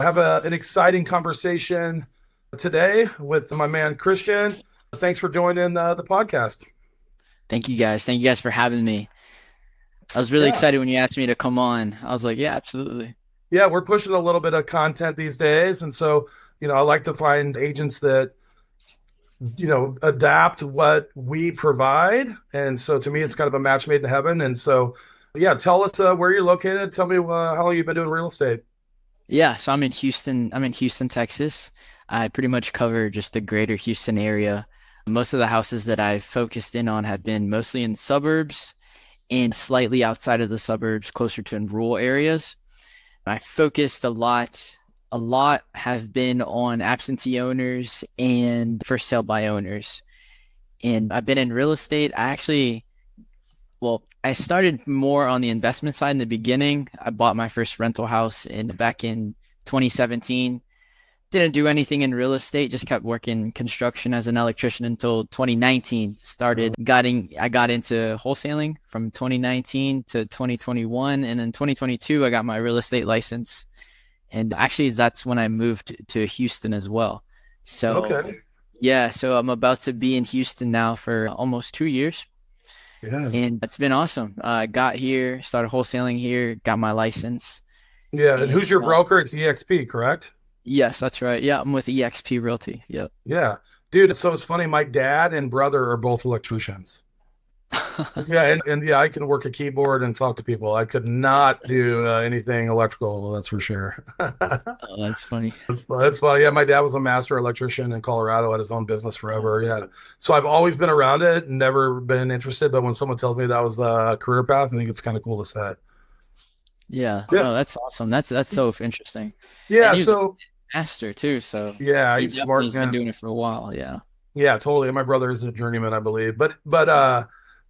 I have an exciting conversation today with my man Christian. Thanks for joining the podcast. Thank you guys. Thank you guys for having me. I was really Yeah. excited when you asked me to come on. I was like, yeah, absolutely. Yeah, we're pushing a little bit of content these days. And so, I like to find agents that, adapt what we provide. And so to me, it's kind of a match made in heaven. And so, yeah, tell us where you're located. Tell me how long you've been doing real estate. Yeah, so I'm in Houston. I'm in Houston, Texas. I pretty much cover just the greater Houston area. Most of the houses that I've focused in on have been mostly in suburbs and slightly outside of the suburbs, closer to in rural areas. I focused a lot have been on absentee owners and for sale by owners. And I've been in real estate. I started more on the investment side in the beginning. I bought my first rental house back in 2017. Didn't do anything in real estate, just kept working construction as an electrician until 2019. I got into wholesaling from 2019 to 2021, and in 2022 I got my real estate license. And actually that's when I moved to Houston as well. So, Okay. yeah, so I'm about to be in Houston now for almost 2 years. Yeah. And it's been awesome. I got here, started wholesaling here, got my license, Yeah. And and who's your broker? It's EXP, correct? yes, that's right. Yeah, I'm with EXP Realty. Yep. Yeah. Dude, so it's funny. My dad and brother are both electricians. Yeah, and yeah, I can work a keyboard and talk to people. I could not do anything electrical, that's for sure. Oh, that's funny. That's why, yeah, my dad was a master electrician in Colorado, had his own business forever. Yeah. So I've always been around it, never been interested. But when someone tells me that was the career path, I think it's kind of cool to say. Yeah. Yeah. No, that's awesome. That's so interesting. Yeah. And he was a So, master too, so yeah, he he's definitely smart. has been Yeah. doing it for a while. Yeah. Yeah, totally. And my brother is a journeyman, I believe. But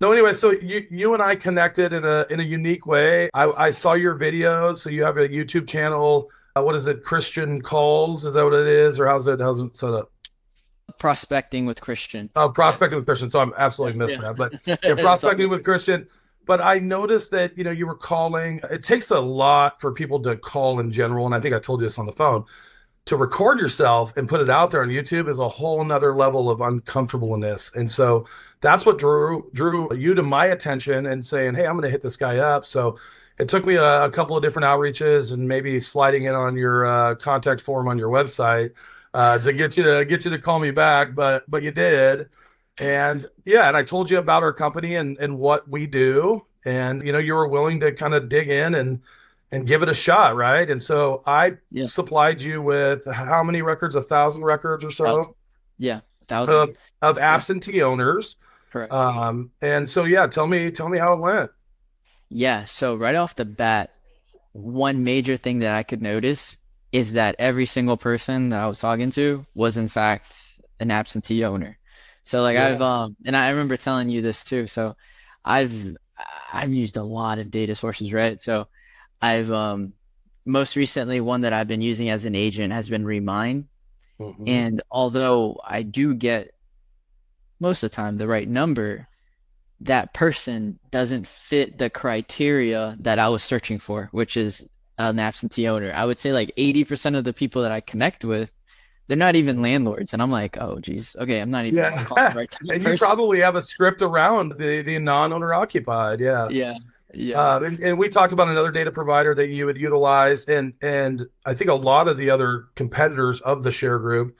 no, anyway, so you and I connected in a unique way. I saw your videos. So you have a YouTube channel. What is it? Christian Calls? Is that what it is? Or how's it set up? Prospecting with Christian. Yep. Prospecting with Christian. So I'm Yeah. absolutely missing Yeah. that. But yeah, It's all prospecting good. with Christian. But I noticed that you were calling. It takes a lot for people to call in general, and I think I told you this on the phone. To record yourself and put it out there on YouTube is a whole nother level of uncomfortableness. And so that's what drew you to my attention and saying, "Hey, I'm going to hit this guy up." So it took me a couple of different outreaches and maybe sliding in on your contact form on your website to get you to call me back, but you did. And yeah, and I told you about our company and what we do, and you were willing to kind of dig in and give it a shot, right? And so I Yeah. supplied you with how many records? 1,000 records or so Thousand. Yeah. 1,000. of Yeah. absentee owners. Correct. And so yeah, tell me how it went. Yeah. So right off the bat, one major thing that I could notice is that every single person that I was talking to was in fact an absentee owner. So like Yeah. and I remember telling you this too. So I've I've used a lot of data sources, right? So I've most recently one that I've been using as an agent has been Remine. Hmm. And although I do get most of the time the right number, that person doesn't fit the criteria that I was searching for, which is an absentee owner. I would say like 80% of the people that I connect with, they're not even landlords. And I'm like, oh, geez, okay, I'm not even calling Yeah. the right type of And you person. probably have a script around the non-owner occupied. Yeah. Yeah, yeah, And we talked about another data provider that you would utilize, and I think a lot of the other competitors of the share group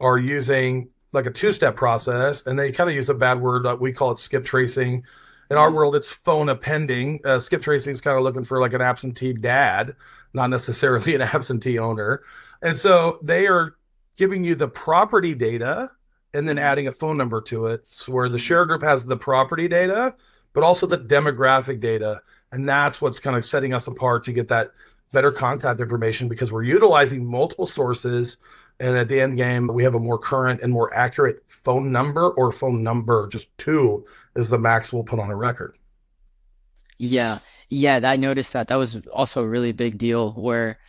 are using like a two-step process, and they kind of use a bad word. We call it skip tracing. In our mm, world, it's phone appending. Skip tracing is kind of looking for like an absentee dad, not necessarily an absentee owner. And so they are giving you the property data and then mm, adding a phone number to it. So where the mm. share group has the property data, but also the demographic data. And that's what's kind of setting us apart to get that better contact information because we're utilizing multiple sources. And at the end game, we have a more current and more accurate phone number or phone number. Just two is the max we'll put on a record. Yeah, yeah. I noticed that. That was also a really big deal where,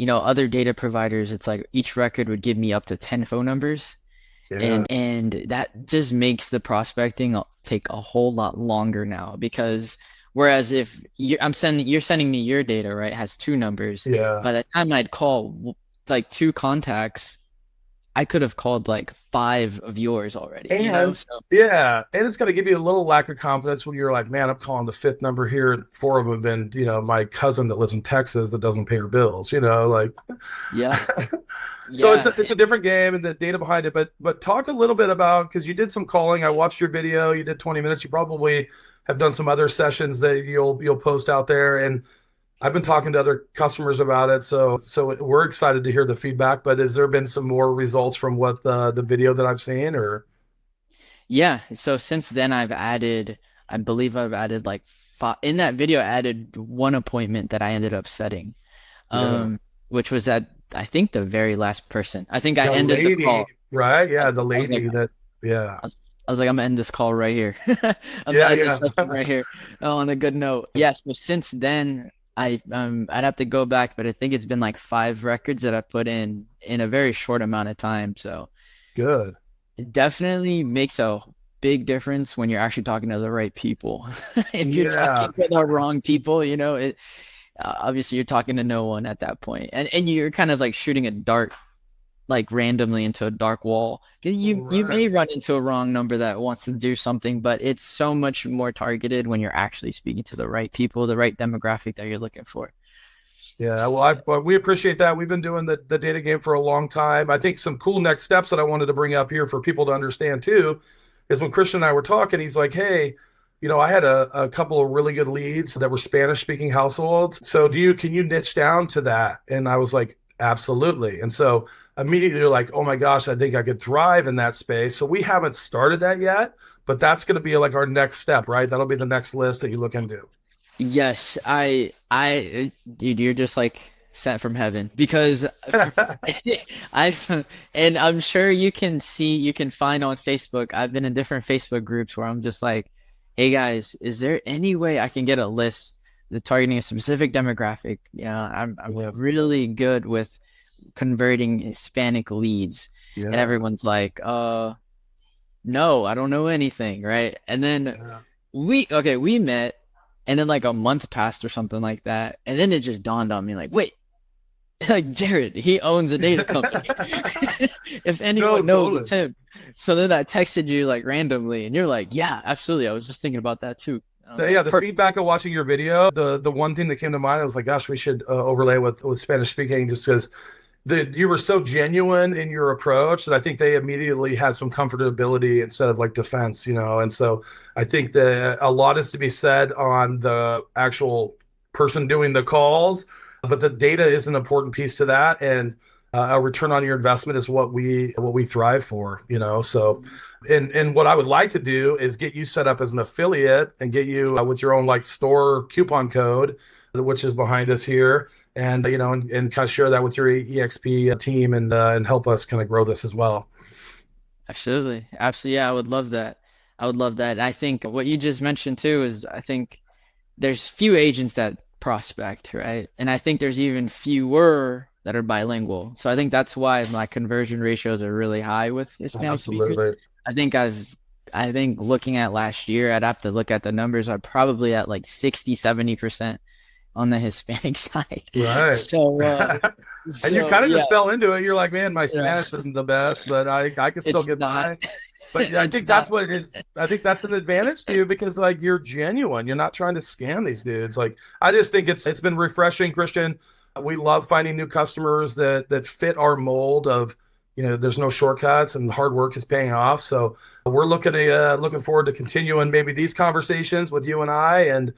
other data providers, it's like each record would give me up to 10 phone numbers. Yeah. And that just makes the prospecting take a whole lot longer now because whereas if you're sending me your data, right, has two numbers. Yeah. By the time I'd call, like two contacts, I could have called like five of yours already, you know? And So yeah, and it's going to give you a little lack of confidence when you're like, man, I'm calling the fifth number here, and four of them have been, my cousin that lives in Texas that doesn't pay her bills, like. yeah, So it's yeah. a different game and the data behind it. But talk a little bit about, because you did some calling. I watched your video. You did 20 minutes. You probably have done some other sessions that you'll post out there. And I've been talking to other customers about it. So we're excited to hear the feedback. But has there been some more results from what the video that I've seen or? Yeah, so since then I believe I've added like five, in that video I added one appointment that I ended up setting. Yeah. Um, which was at I think the very last person. I think I The ended the lady, call. right? I, Yeah, the I was like lady that, yeah. I was like, I'm gonna end this call right here. I'm gonna Yeah, end this yeah. session right here. Oh, on a good note. Yeah, so since then I'd have to go back, but I think it's been like five records that I put in a very short amount of time. So Good. it definitely makes a big difference when you're actually talking to the right people. If you're Yeah. talking to the wrong people, obviously you're talking to no one at that point, and you're kind of like shooting a dart like randomly into a dark wall. You Right. may run into a wrong number that wants to do something, but it's so much more targeted when you're actually speaking to the right people, the right demographic that you're looking for. Yeah, well, we appreciate that. We've been doing the data game for a long time. I think some cool next steps that I wanted to bring up here for people to understand too is when Christian and I were talking, he's like, hey, I had a couple of really good leads that were Spanish speaking households. So can you niche down to that? And I was like, absolutely. And so immediately you're like, oh my gosh, I think I could thrive in that space. So we haven't started that yet, but that's going to be like our next step, right? That'll be the next list that you look into. Yes, dude, you're just like sent from heaven because I've, and I'm sure you can find on Facebook. I've been in different Facebook groups where I'm just like, hey guys, is there any way I can get a list that targeting a specific demographic? I'm Yeah. really good with converting Hispanic leads, and Yeah. everyone's like, no, I don't know anything, right? And then Yeah. we met, and then like a month passed or something like that, and then it just dawned on me like, wait, like Jared, he owns a data company. If No, anyone knows, totally. it's him. So then I texted you like randomly, and you're like, yeah, absolutely. I was just thinking about that too. And I was Yeah, like, the perfect. feedback of watching your video, the one thing that came to mind, I was like, gosh, we should overlay with Spanish speaking, just because you were so genuine in your approach that I think they immediately had some comfortability instead of like defense. And so I think that a lot is to be said on the actual person doing the calls, but the data is an important piece to that, and a return on your investment is what we thrive for. So and what I would like to do is get you set up as an affiliate and get you with your own like store coupon code, which is behind us here, and and kind of share that with your EXP team and help us kind of grow this as well. Absolutely. Absolutely. Yeah, I would love that. I would love that. I think what you just mentioned too is I think there's few agents that prospect, right? And I think there's even fewer that are bilingual. So I think that's why my conversion ratios are really high with Hispanic speakers. Absolutely. I think I think looking at last year, I'd have to look at the numbers. I'm probably at like 60, 70% on the Hispanic side. Right. So, And you so kind of yeah, just fell into it. You're like, man, my yeah, Spanish isn't the best, but I can still it's get not, by. But yeah, I it's think that's not. what it is. I think that's an advantage to you because like you're genuine. You're not trying to scam these dudes. Like I just think it's been refreshing, Christian. We love finding new customers that fit our mold of, there's no shortcuts and hard work is paying off. So we're looking forward to continuing maybe these conversations with you and I and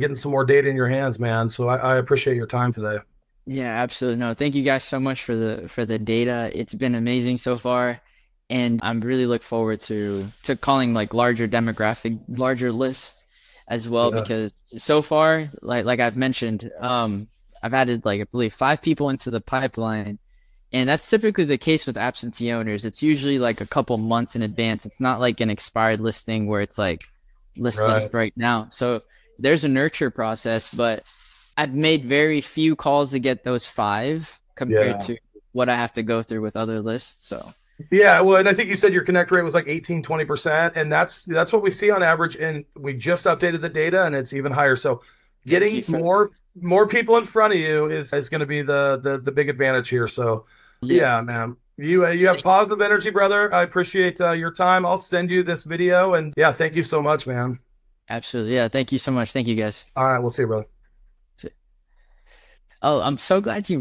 getting some more data in your hands, man. So I appreciate your time today. Yeah, absolutely. No, thank you guys so much for the data. It's been amazing so far, and I'm really look forward to calling like larger demographic, larger lists as well Yeah. because so far, like I've mentioned, I've added like I believe five people into the pipeline, and that's typically the case with absentee owners. It's usually like a couple months in advance. It's not like an expired listing where it's like list Right. right now. So there's a nurture process, but I've made very few calls to get those five compared Yeah. to what I have to go through with other lists. So Yeah, well, and I think you said your connect rate was like 18-20%, and that's what we see on average. And we just updated the data, and it's even higher. So Thank you Getting for more people in front of you is going to be the big advantage here. So, yeah. yeah, man, you have Thank, positive energy, brother. I appreciate your time. I'll send you this video, and yeah, thank you so much, man. absolutely. Yeah. Thank you so much. Thank you guys. All right, we'll see you, brother. Oh, I'm so glad you